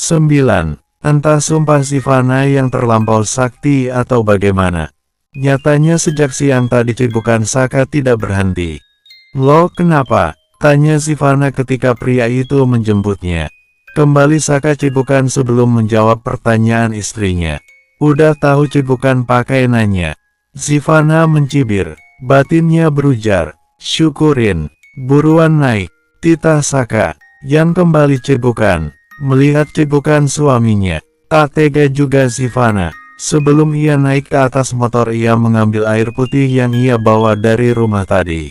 9. Entah sumpah Sivana yang terlampau sakti atau bagaimana. Nyatanya sejak siang tadi cibukan Saka tidak berhenti. "Loh kenapa?" tanya Sivana ketika pria itu menjemputnya. Kembali Saka cibukan sebelum menjawab pertanyaan istrinya. "Udah tahu cibukan pakai nanya." Sivana mencibir, batinnya berujar, "Syukurin, buruan naik." Titah Saka yang kembali cibukan. Melihat cibukan suaminya, tak tega juga Sivana. Sebelum ia naik ke atas motor, ia mengambil air putih yang ia bawa dari rumah tadi.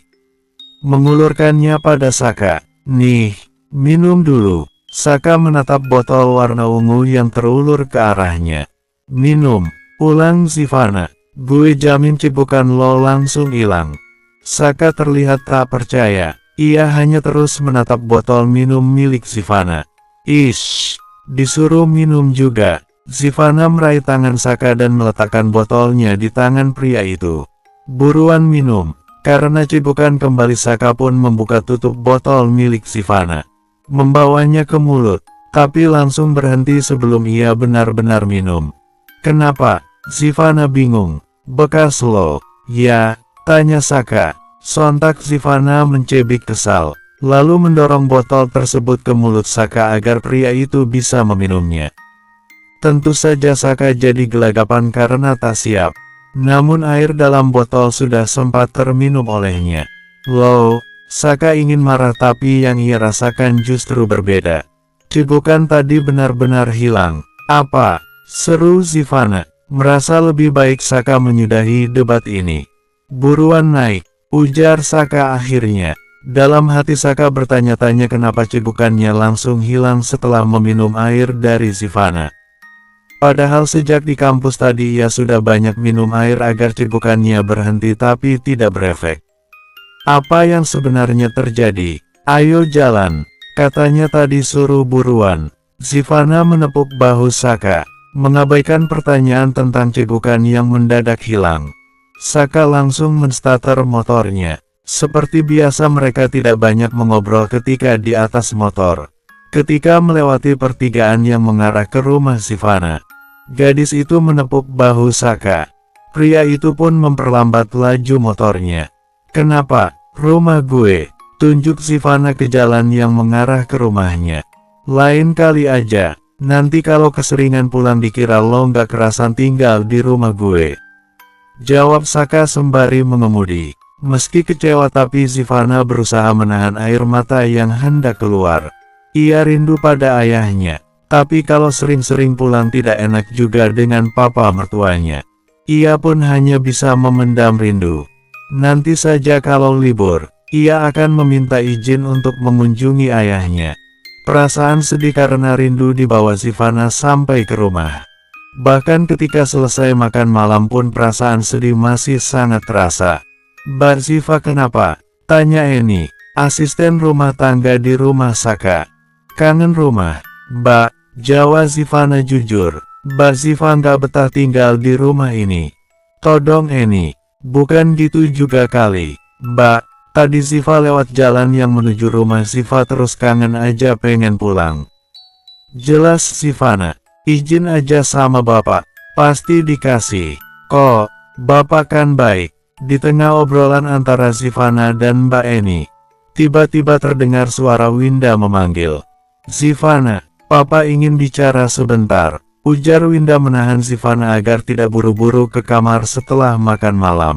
Mengulurkannya pada Saka. "Nih, minum dulu." Saka menatap botol warna ungu yang terulur ke arahnya. "Minum," ulang Sivana. "Gue jamin cibukan lo langsung hilang." Saka terlihat tak percaya. Ia hanya terus menatap botol minum milik Sivana. "Ish, disuruh minum juga." Sivana meraih tangan Saka dan meletakkan botolnya di tangan pria itu. "Buruan minum." Karena cibukan kembali, Saka pun membuka tutup botol milik Sivana. Membawanya ke mulut, tapi langsung berhenti sebelum ia benar-benar minum. "Kenapa?" Sivana bingung. "Bekas lo, ya?" tanya Saka. Sontak Sivana mencebik kesal, lalu mendorong botol tersebut ke mulut Saka agar pria itu bisa meminumnya. Tentu saja Saka jadi gelagapan karena tak siap. Namun air dalam botol sudah sempat terminum olehnya. "Loh," Saka ingin marah tapi yang ia rasakan justru berbeda. Cibukan tadi benar-benar hilang. "Apa?" seru Sivana. Merasa lebih baik Saka menyudahi debat ini. "Buruan naik," ujar Saka akhirnya. Dalam hati Saka bertanya-tanya kenapa cibukannya langsung hilang setelah meminum air dari Sivana. Padahal sejak di kampus tadi ia sudah banyak minum air agar cibukannya berhenti tapi tidak berefek. Apa yang sebenarnya terjadi? "Ayo jalan," katanya tadi suruh buruan. Sivana menepuk bahu Saka, mengabaikan pertanyaan tentang cibukan yang mendadak hilang. Saka langsung menstarter motornya. Seperti biasa mereka tidak banyak mengobrol ketika di atas motor. Ketika melewati pertigaan yang mengarah ke rumah Sivana, gadis itu menepuk bahu Saka. Pria itu pun memperlambat laju motornya. "Kenapa?" "Rumah gue," tunjuk Sivana ke jalan yang mengarah ke rumahnya. "Lain kali aja, nanti kalau keseringan pulang dikira lo nggak kerasan tinggal di rumah gue," jawab Saka sembari mengemudi. Meski kecewa tapi Sivana berusaha menahan air mata yang hendak keluar. Ia rindu pada ayahnya, tapi kalau sering-sering pulang tidak enak juga dengan papa mertuanya. Ia pun hanya bisa memendam rindu. Nanti saja kalau libur, ia akan meminta izin untuk mengunjungi ayahnya. Perasaan sedih karena rindu dibawa Sivana sampai ke rumah. Bahkan ketika selesai makan malam pun perasaan sedih masih sangat terasa. "Mbak Siva kenapa?" tanya Eni, asisten rumah tangga di rumah Saka. "Kangen rumah, Mbak," jawab Sivana jujur. "Mbak Siva nggak betah tinggal di rumah ini," todong Eni. "Bukan gitu juga kali, Mbak. Tadi Siva lewat jalan yang menuju rumah Siva terus kangen aja pengen pulang." Jelas Sivana. "Izin aja sama Bapak, pasti dikasih kok. Bapak kan baik." Di tengah obrolan antara Sivana dan Mbak Eni, tiba-tiba terdengar suara Winda memanggil. "Sivana, Papa ingin bicara sebentar," ujar Winda menahan Sivana agar tidak buru-buru ke kamar setelah makan malam.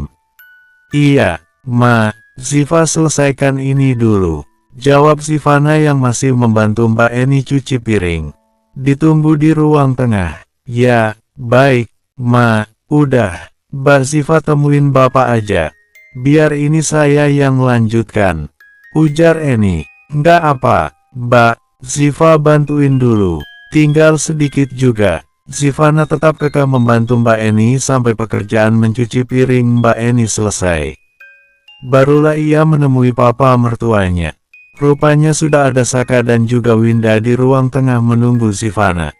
"Iya, Ma, Siva selesaikan ini dulu," jawab Sivana yang masih membantu Mbak Eni cuci piring. "Ditunggu di ruang tengah." "Ya, baik, Ma, udah. Mbak Siva temuin Bapak aja. Biar ini saya yang lanjutkan," ujar Eni. "Nggak apa, Mbak, Siva bantuin dulu. Tinggal sedikit juga." Sivana tetap kekeh membantu Mbak Eni sampai pekerjaan mencuci piring Mbak Eni selesai. Barulah ia menemui papa mertuanya. Rupanya sudah ada Saka dan juga Winda di ruang tengah menunggu Sivana.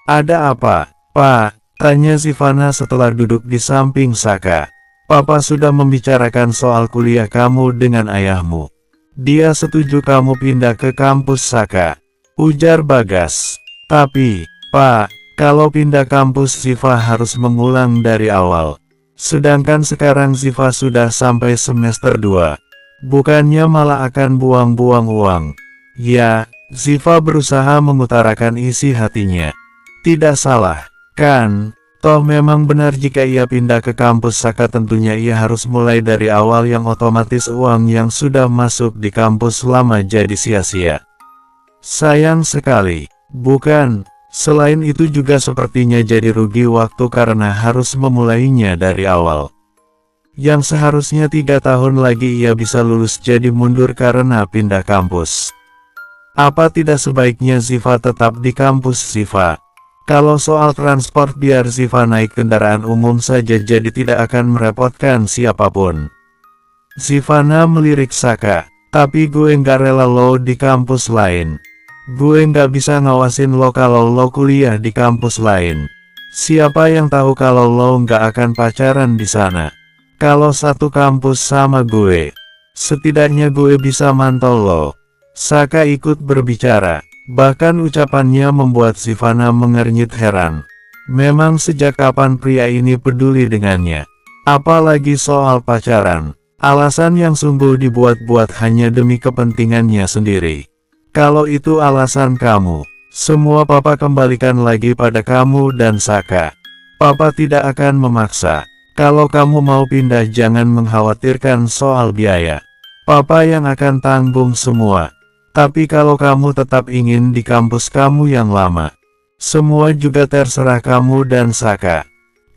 "Ada apa, Pak?" tanya Sivana setelah duduk di samping Saka. "Papa sudah membicarakan soal kuliah kamu dengan ayahmu. Dia setuju kamu pindah ke kampus Saka," ujar Bagas. Tapi, Pak, kalau pindah kampus Ziva harus mengulang dari awal. Sedangkan sekarang Ziva sudah sampai semester 2. Bukannya malah akan buang-buang uang. Ya, Ziva berusaha mengutarakan isi hatinya. Tidak salah, kan? Toh memang benar jika ia pindah ke kampus Saka tentunya ia harus mulai dari awal yang otomatis uang yang sudah masuk di kampus lama jadi sia-sia. Sayang sekali, bukan? Selain itu juga sepertinya jadi rugi waktu karena harus memulainya dari awal. Yang seharusnya 3 tahun lagi ia bisa lulus jadi mundur karena pindah kampus. Apa tidak sebaiknya Ziva tetap di kampus Ziva? Kalau soal transport biar Ziva naik kendaraan umum saja jadi tidak akan merepotkan siapapun. Zivana melirik Saka, tapi gue nggak rela lo di kampus lain. Gue nggak bisa ngawasin lo kalau lo kuliah di kampus lain. Siapa yang tahu kalau lo nggak akan pacaran di sana? Kalau satu kampus sama gue, setidaknya gue bisa mantau lo. Saka ikut berbicara. Bahkan ucapannya membuat Zivana mengernyit heran. Memang sejak kapan pria ini peduli dengannya? Apalagi soal pacaran. Alasan yang sungguh dibuat-buat hanya demi kepentingannya sendiri. Kalau itu alasan kamu, semua papa kembalikan lagi pada kamu dan Saka. Papa tidak akan memaksa. Kalau kamu mau pindah jangan mengkhawatirkan soal biaya. Papa yang akan tanggung semua. Tapi kalau kamu tetap ingin di kampus kamu yang lama, semua juga terserah kamu dan Saka.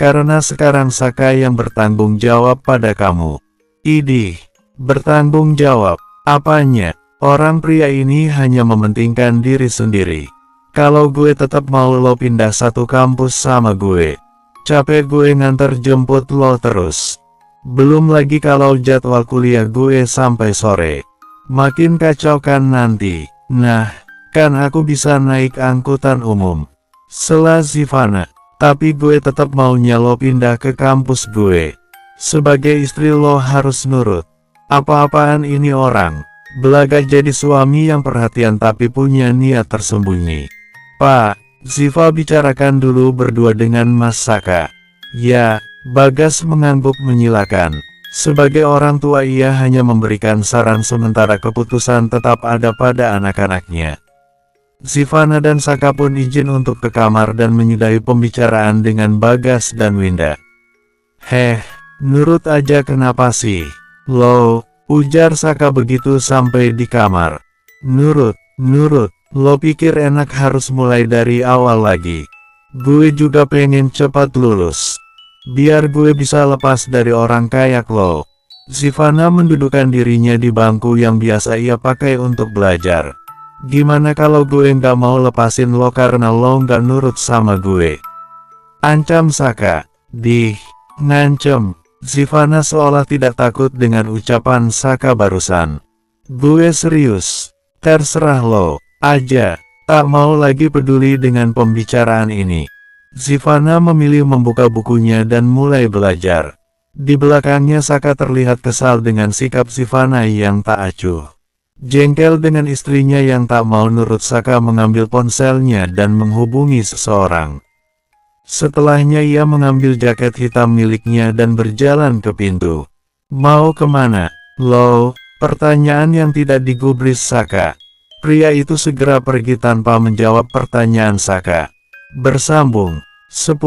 Karena sekarang Saka yang bertanggung jawab pada kamu. Idih, bertanggung jawab, apanya? Orang pria ini hanya mementingkan diri sendiri. Kalau gue tetap mau lo pindah satu kampus sama gue, capek gue nganter jemput lo terus. Belum lagi kalau jadwal kuliah gue sampai sore. Makin kacau kan nanti. Nah, kan aku bisa naik angkutan umum. Sela Zivana, tapi gue tetap maunya lo pindah ke kampus gue. Sebagai istri lo harus nurut. Apa-apaan ini orang? Belaga jadi suami yang perhatian tapi punya niat tersembunyi. Pak, Ziva bicarakan dulu berdua dengan Mas Saka. Ya, Bagas mengangguk menyilakan. Sebagai orang tua ia hanya memberikan saran sementara keputusan tetap ada pada anak-anaknya. Zivana dan Saka pun izin untuk ke kamar dan menyudahi pembicaraan dengan Bagas dan Winda. Nurut aja kenapa sih? Lo, ujar Saka begitu sampai di kamar. Nurut, lo pikir enak harus mulai dari awal lagi? Gue juga pengen cepat lulus. Biar gue bisa lepas dari orang kayak lo. Zivana mendudukkan dirinya di bangku yang biasa ia pakai untuk belajar. Gimana kalau gue nggak mau lepasin lo karena lo nggak nurut sama gue? Ancam Saka. Ngancem. Zivana seolah tidak takut dengan ucapan Saka barusan. Gue serius. Terserah lo aja. Tak mau lagi peduli dengan pembicaraan ini. Zivana memilih membuka bukunya dan mulai belajar. Di belakangnya Saka terlihat kesal dengan sikap Zivana yang tak acuh. Jengkel dengan istrinya yang tak mau nurut Saka mengambil ponselnya dan menghubungi seseorang. Setelahnya ia mengambil jaket hitam miliknya dan berjalan ke pintu. Mau kemana? Lo? Pertanyaan yang tidak digubris Saka. Pria itu segera pergi tanpa menjawab pertanyaan Saka. Bersambung. 10.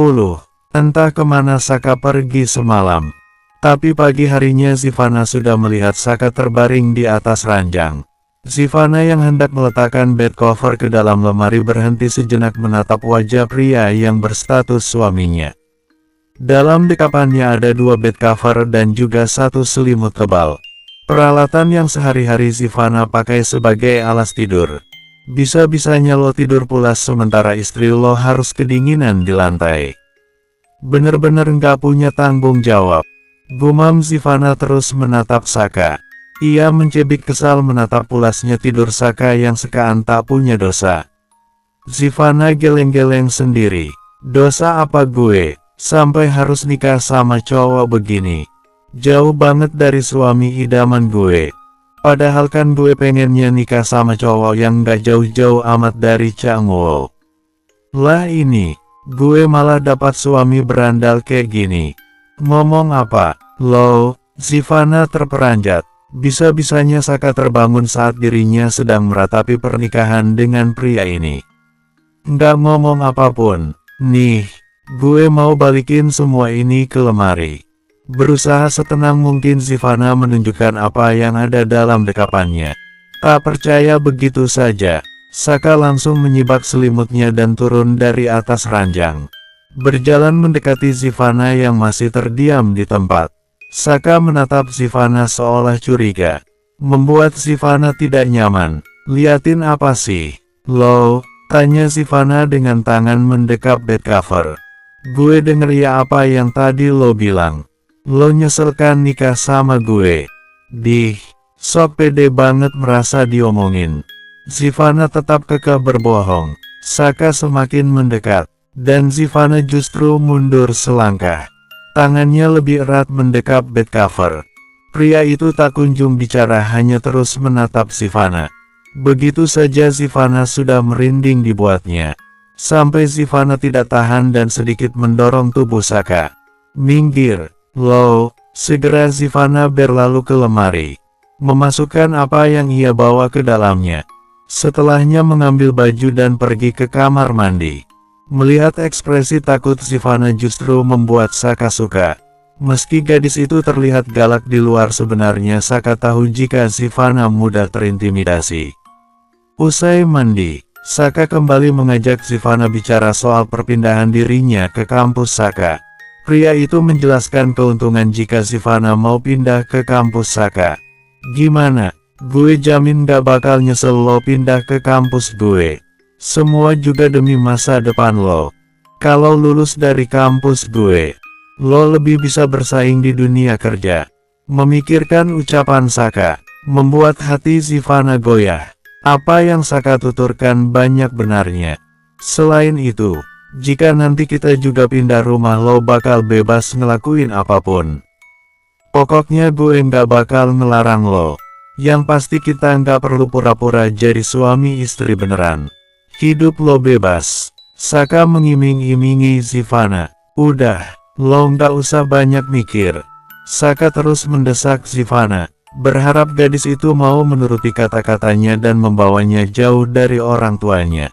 Entah kemana Saka pergi semalam. Tapi pagi harinya Zivana sudah melihat Saka terbaring di atas ranjang. Zivana yang hendak meletakkan bed cover ke dalam lemari berhenti sejenak menatap wajah pria yang berstatus suaminya. Dalam dekapannya ada 2 bed cover dan juga 1 selimut tebal. Peralatan yang sehari-hari Zivana pakai sebagai alas tidur. Bisa-bisanya lo tidur pulas sementara istri lo harus kedinginan di lantai. Bener-bener nggak punya tanggung jawab. Gumam Zivana terus menatap Saka. Ia mencibik kesal menatap pulasnya tidur Saka yang sekaan tak punya dosa. Zivana geleng-geleng sendiri. Dosa apa gue? Sampai harus nikah sama cowok begini. Jauh banget dari suami idaman gue. Padahal kan gue pengennya nikah sama cowok yang gak jauh-jauh amat dari Changwoo. Lah ini, gue malah dapat suami berandal kayak gini. Ngomong apa, lo? Sivana terperanjat. Bisa-bisanya Saka terbangun saat dirinya sedang meratapi pernikahan dengan pria ini. Nggak ngomong apapun. Nih, gue mau balikin semua ini ke lemari. Berusaha setenang mungkin Sivana menunjukkan apa yang ada dalam dekapannya. Tak percaya begitu saja, Saka langsung menyibak selimutnya dan turun dari atas ranjang. Berjalan mendekati Sivana yang masih terdiam di tempat. Saka menatap Sivana seolah curiga. Membuat Sivana tidak nyaman. Liatin apa sih? Lo? Tanya Sivana dengan tangan mendekap bed cover. Gue denger ya apa yang tadi lo bilang. Lo nyesel kan nikah sama gue? Sok pede banget merasa diomongin. Sivana tetap kekeh berbohong. Saka semakin mendekat. Dan Sivana justru mundur selangkah. Tangannya lebih erat mendekap bed cover. Pria itu tak kunjung bicara, hanya terus menatap Sivana. Begitu saja Sivana sudah merinding dibuatnya. Sampai Sivana tidak tahan dan sedikit mendorong tubuh Saka. Minggir, lo. Segera Sivana berlalu ke lemari. Memasukkan apa yang ia bawa ke dalamnya. Setelahnya mengambil baju dan pergi ke kamar mandi. Melihat ekspresi takut Sivana justru membuat Saka suka. Meski gadis itu terlihat galak di luar, sebenarnya Saka tahu jika Sivana mudah terintimidasi. Usai mandi, Saka kembali mengajak Sivana bicara soal perpindahan dirinya ke kampus Saka. Pria itu menjelaskan keuntungan jika Sivana mau pindah ke kampus Saka. Gimana? Gue jamin gak bakal nyesel lo pindah ke kampus gue. Semua juga demi masa depan lo. Kalau lulus dari kampus gue, lo lebih bisa bersaing di dunia kerja. Memikirkan ucapan Saka, membuat hati Sivana goyah. Apa yang Saka tuturkan banyak benarnya. Selain itu, jika nanti kita juga pindah rumah, lo bakal bebas ngelakuin apapun. Pokoknya gue nggak bakal ngelarang lo. Yang pasti kita nggak perlu pura-pura jadi suami istri beneran. Hidup lo bebas. Saka mengiming-imingi Sivana. Udah, lo nggak usah banyak mikir. Saka terus mendesak Sivana, berharap gadis itu mau menuruti kata-katanya dan membawanya jauh dari orang tuanya.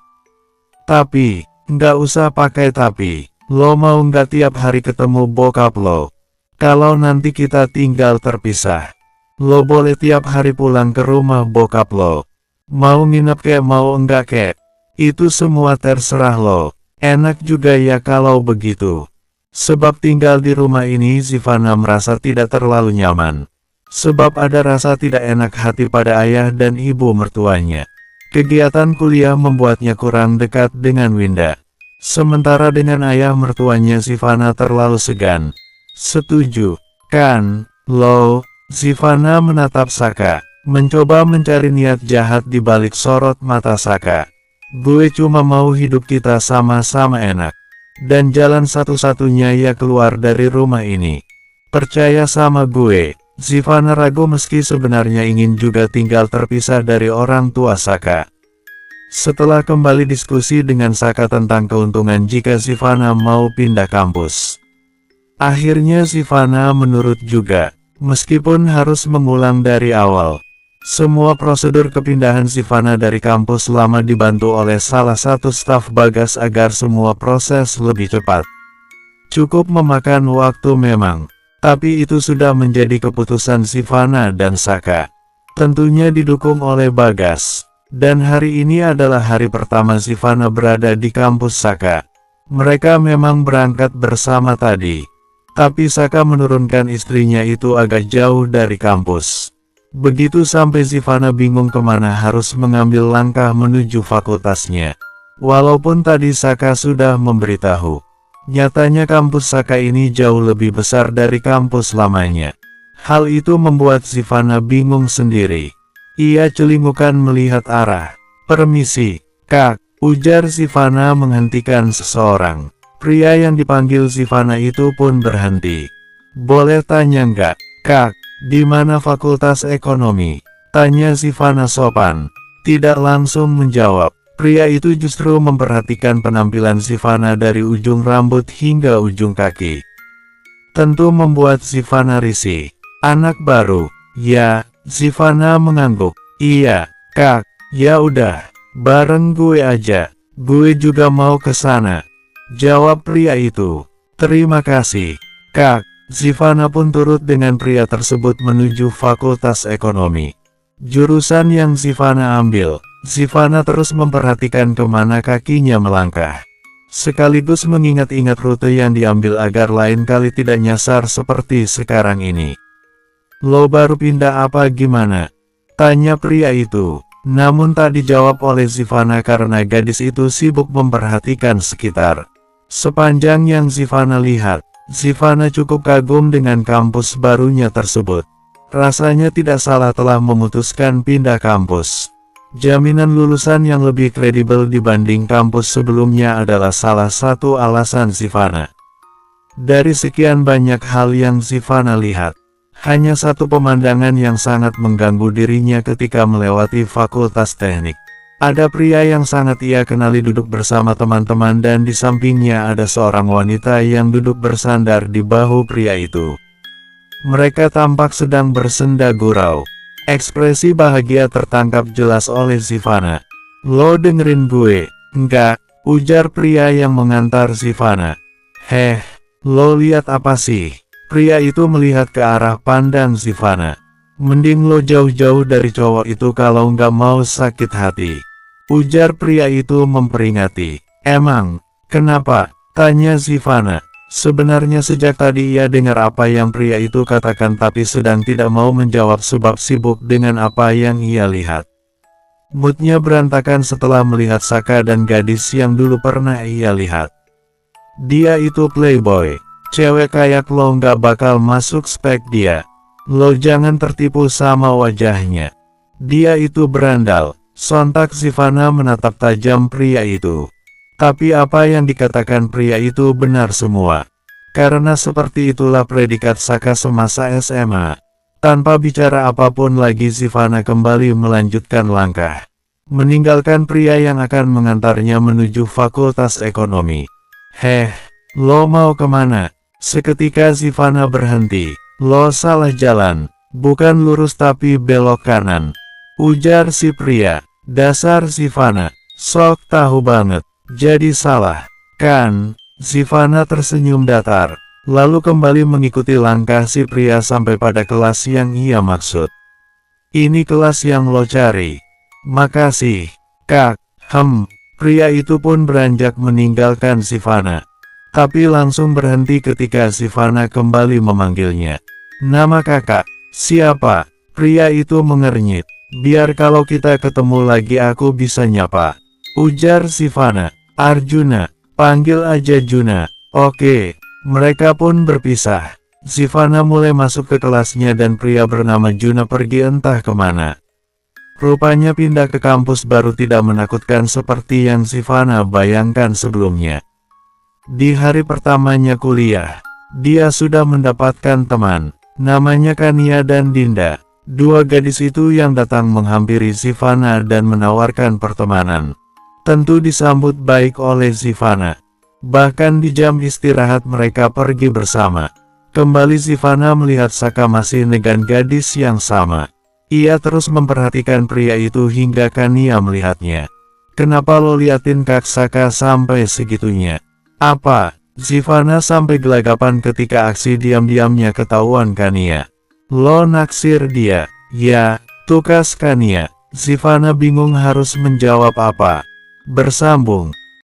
Tapi, nggak usah pakai tapi. Lo mau nggak tiap hari ketemu bokap lo? Kalau nanti kita tinggal terpisah, lo boleh tiap hari pulang ke rumah bokap lo. Mau nginep kek mau enggak kek, itu semua terserah lo. Enak juga ya kalau begitu. Sebab tinggal di rumah ini Sivana merasa tidak terlalu nyaman. Sebab ada rasa tidak enak hati pada ayah dan ibu mertuanya. Kegiatan kuliah membuatnya kurang dekat dengan Winda. Sementara dengan ayah mertuanya Sivana terlalu segan. Setuju, kan, lo? Sivana menatap Saka, mencoba mencari niat jahat di balik sorot mata Saka. Gue cuma mau hidup kita sama-sama enak. Dan jalan satu-satunya ya keluar dari rumah ini. Percaya sama gue. Sivana ragu meski sebenarnya ingin juga tinggal terpisah dari orang tua Saka. Setelah kembali diskusi dengan Saka tentang keuntungan jika Sivana mau pindah kampus, akhirnya Sivana menurut juga, meskipun harus mengulang dari awal. Semua prosedur kepindahan Sivana dari kampus lama dibantu oleh salah satu staf Bagas agar semua proses lebih cepat. Cukup memakan waktu memang, tapi itu sudah menjadi keputusan Sivana dan Saka. Tentunya didukung oleh Bagas. Dan hari ini adalah hari pertama Sivana berada di kampus Saka. Mereka memang berangkat bersama tadi. Tapi Saka menurunkan istrinya itu agak jauh dari kampus. Begitu sampai Sivana bingung kemana harus mengambil langkah menuju fakultasnya. Walaupun tadi Saka sudah memberitahu, nyatanya kampus Saka ini jauh lebih besar dari kampus lamanya. Hal itu membuat Sivana bingung sendiri. Ia celingukan melihat arah. "Permisi, Kak," ujar Sivana menghentikan seseorang. Pria yang dipanggil Sivana itu pun berhenti. "Boleh tanya nggak, Kak? Di mana fakultas ekonomi?" tanya Sivana sopan. Tidak langsung menjawab, Pria itu justru memperhatikan penampilan Sivana dari ujung rambut hingga ujung kaki. Tentu membuat Sivana risih. Anak baru, ya, Sivana mengangguk. Iya, Kak, ya udah, bareng gue aja. Gue juga mau ke sana, jawab pria itu. Terima kasih, Kak. Sivana pun turut dengan pria tersebut menuju Fakultas Ekonomi. Jurusan yang Sivana ambil, Sivana terus memperhatikan kemana kakinya melangkah. Sekaligus mengingat-ingat rute yang diambil agar lain kali tidak nyasar seperti sekarang ini. Lo baru pindah apa gimana? Tanya pria itu. Namun tak dijawab oleh Sivana karena gadis itu sibuk memperhatikan sekitar. Sepanjang yang Sivana lihat, Sivana cukup kagum dengan kampus barunya tersebut. Rasanya tidak salah telah memutuskan pindah kampus. Jaminan lulusan yang lebih kredibel dibanding kampus sebelumnya adalah salah satu alasan Sivana. Dari sekian banyak hal yang Sivana lihat, hanya satu pemandangan yang sangat mengganggu dirinya ketika melewati Fakultas Teknik. Ada pria yang sangat ia kenali duduk bersama teman-teman dan di sampingnya ada seorang wanita yang duduk bersandar di bahu pria itu. Mereka tampak sedang bersenda gurau. Ekspresi bahagia tertangkap jelas oleh Sivana. Lo dengerin gue? Enggak, ujar pria yang mengantar Sivana. Heh, lo lihat apa sih? Pria itu melihat ke arah pandang Sivana. Mending lo jauh-jauh dari cowok itu kalau nggak mau sakit hati, ujar pria itu memperingati. Emang, kenapa? Tanya Sivana. Sebenarnya sejak tadi ia dengar apa yang pria itu katakan tapi sedang tidak mau menjawab sebab sibuk dengan apa yang ia lihat. Moodnya berantakan setelah melihat Saka dan gadis yang dulu pernah ia lihat. Dia itu playboy. Cewek kayak lo nggak bakal masuk spek dia. Lo jangan tertipu sama wajahnya. Dia itu berandal. Sontak Sivana menatap tajam pria itu. Tapi apa yang dikatakan pria itu benar semua. Karena seperti itulah predikat Saka semasa SMA. Tanpa bicara apapun lagi Sivana kembali melanjutkan langkah. Meninggalkan pria yang akan mengantarnya menuju Fakultas Ekonomi. Heh, lo mau kemana? Seketika Sivana berhenti. Lo salah jalan. Bukan lurus tapi belok kanan, ujar si pria. Dasar Sivana, sok tahu banget. Jadi salah, kan? Sivana tersenyum datar, lalu kembali mengikuti langkah si pria sampai pada kelas yang ia maksud. Ini kelas yang lo cari. Makasih, Kak. Pria itu pun beranjak meninggalkan Sivana. Tapi langsung berhenti ketika Sivana kembali memanggilnya. Nama kakak, siapa? Pria itu mengernyit. Biar kalau kita ketemu lagi aku bisa nyapa, ujar Sivana. Arjuna, panggil aja Juna. Oke, mereka pun berpisah. Sivana mulai masuk ke kelasnya dan pria bernama Juna pergi entah kemana. Rupanya pindah ke kampus baru tidak menakutkan seperti yang Sivana bayangkan sebelumnya. Di hari pertamanya kuliah, dia sudah mendapatkan teman, namanya Kania dan Dinda. Dua gadis itu yang datang menghampiri Sivana dan menawarkan pertemanan. Tentu disambut baik oleh Sivana. Bahkan di jam istirahat mereka pergi bersama. Kembali Sivana melihat Saka masih dengan gadis yang sama. Ia terus memperhatikan pria itu hingga Kania melihatnya. Kenapa lo liatin Kak Saka sampai segitunya? Apa? Sivana sampai gelagapan ketika aksi diam-diamnya ketahuan Kania. Lo naksir dia? Ya, tukas Kania. Sivana bingung harus menjawab apa. Bersambung.